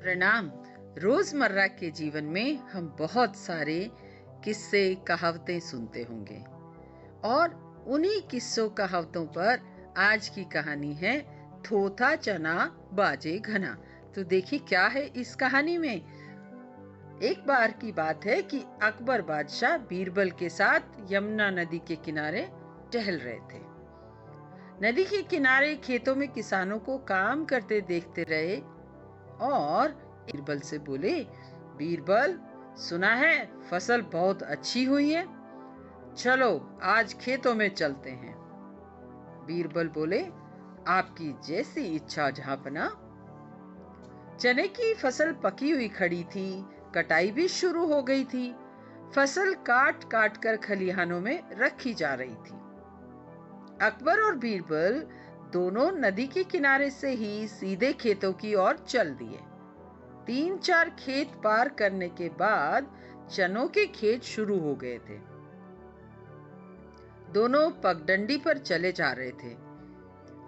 प्रणाम। रोजमर्रा के जीवन में हम बहुत सारे किस्से कहावतें सुनते होंगे और उन्हीं किस्सों कहावतों पर आज की कहानी है थोथा चना बाजे घना। तो देखिए क्या है इस कहानी में। एक बार की बात है कि अकबर बादशाह बीरबल के साथ यमुना नदी के किनारे टहल रहे थे। नदी के किनारे खेतों में किसानों को काम करते देखते रहे और बीरबल से बोले, बीरबल सुना है फसल बहुत अच्छी हुई है, चलो आज खेतों में चलते हैं। बीरबल बोले, आपकी जैसी इच्छा जहांपना। चने की फसल पकी हुई खड़ी थी, कटाई भी शुरू हो गई थी। फसल काट काट कर खलिहानों में रखी जा रही थी। अकबर और बीरबल दोनों नदी के किनारे से ही सीधे खेतों की ओर चल दिए। 3-4 खेत पार करने के बाद चनों के खेत शुरू हो गए थे। दोनों पगडंडी पर चले जा रहे थे।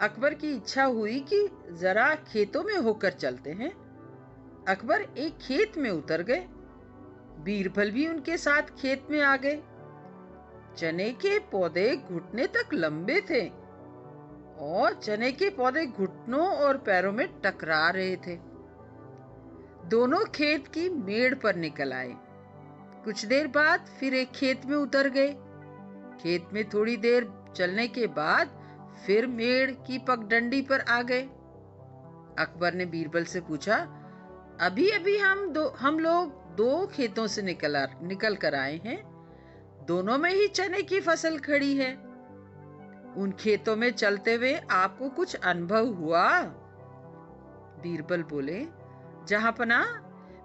अकबर की इच्छा हुई कि जरा खेतों में होकर चलते हैं। अकबर एक खेत में उतर गए। बीरबल भी उनके साथ खेत में आ गए। चने के पौधे घुटने तक लंबे थे और चने के पौधे घुटनों और पैरों में टकरा रहे थे। दोनों खेत की मेड़ पर निकल आए। कुछ देर बाद फिर एक खेत में उतर गए। खेत में थोड़ी देर चलने के बाद फिर मेड़ की पगडंडी पर आ गए। अकबर ने बीरबल से पूछा, अभी अभी हम लोग 2 खेतों से निकल कर आए हैं, दोनों में ही चने की फसल खड़ी है। उन खेतों में चलते हुए आपको कुछ अनुभव हुआ? बीरबल बोले, जहांपना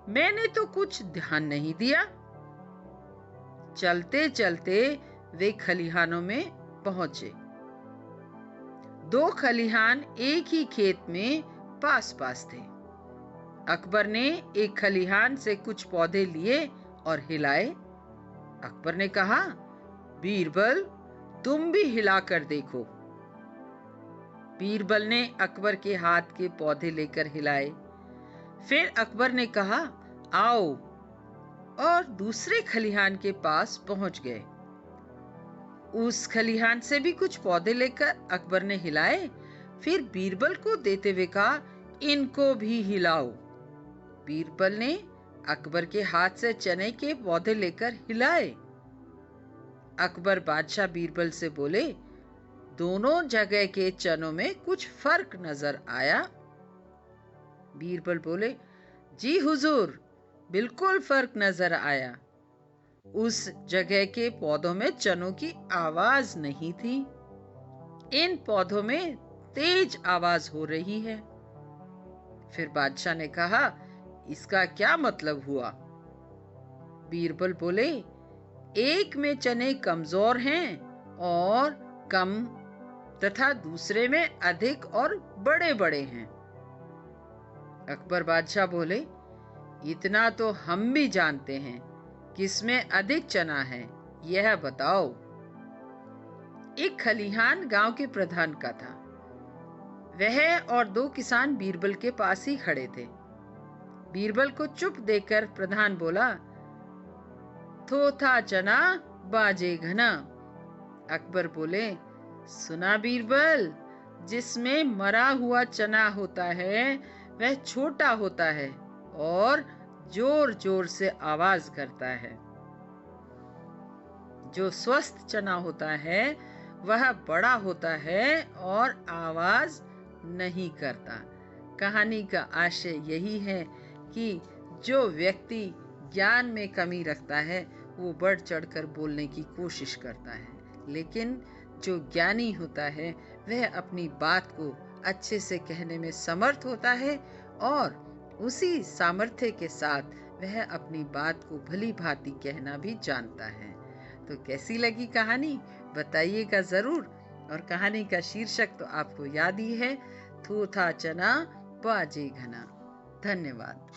मैंने तो कुछ ध्यान नहीं दिया। चलते चलते वे खलिहानों में पहुंचे। 2 खलिहान एक ही खेत में पास पास थे। अकबर ने एक खलिहान से कुछ पौधे लिए और हिलाए। अकबर ने कहा, बीरबल तुम भी हिलाकर देखो। बीरबल ने अकबर के हाथ के पौधे लेकर हिलाए। फिर अकबर ने कहा, आओ, और दूसरे खलिहान के पास पहुंच गए। उस खलिहान से भी कुछ पौधे लेकर अकबर ने हिलाए। फिर बीरबल को देते हुए कहा, इनको भी हिलाओ। बीरबल ने अकबर के हाथ से चने के पौधे लेकर हिलाए। अकबर बादशाह बीरबल से बोले, दोनों जगह के चनों में कुछ फर्क नजर आया? बीरबल बोले, जी हुजूर, बिल्कुल फर्क नजर आया। उस जगह के पौधों में चनों की आवाज नहीं थी। इन पौधों में तेज आवाज हो रही है। फिर बादशाह ने कहा, इसका क्या मतलब हुआ? बीरबल बोले, एक में चने कमजोर हैं और कम तथा दूसरे में अधिक और बड़े बड़े हैं। अकबर बादशाह बोले, इतना तो हम भी जानते हैं, किसमें अधिक चना है यह बताओ। एक खलिहान गांव के प्रधान का था। वह और 2 किसान बीरबल के पास ही खड़े थे। बीरबल को चुप देखकर प्रधान बोला, थोथा चना बाजे घना। अकबर बोले, सुना बीरबल, जिसमें मरा हुआ चना होता है वह छोटा होता है और जोर जोर से आवाज करता है। जो स्वस्थ चना होता है वह बड़ा होता है और आवाज नहीं करता। कहानी का आशय यही है कि जो व्यक्ति ज्ञान में कमी रखता है वो बढ़ चढ़कर बोलने की कोशिश करता है, लेकिन जो ज्ञानी होता है वह अपनी बात को अच्छे से कहने में समर्थ होता है और उसी सामर्थ्य के साथ वह अपनी बात को भली भांति कहना भी जानता है। तो कैसी लगी कहानी बताइएगा जरूर। और कहानी का शीर्षक तो आपको याद ही है, थोथा चना बाजे घना। धन्यवाद।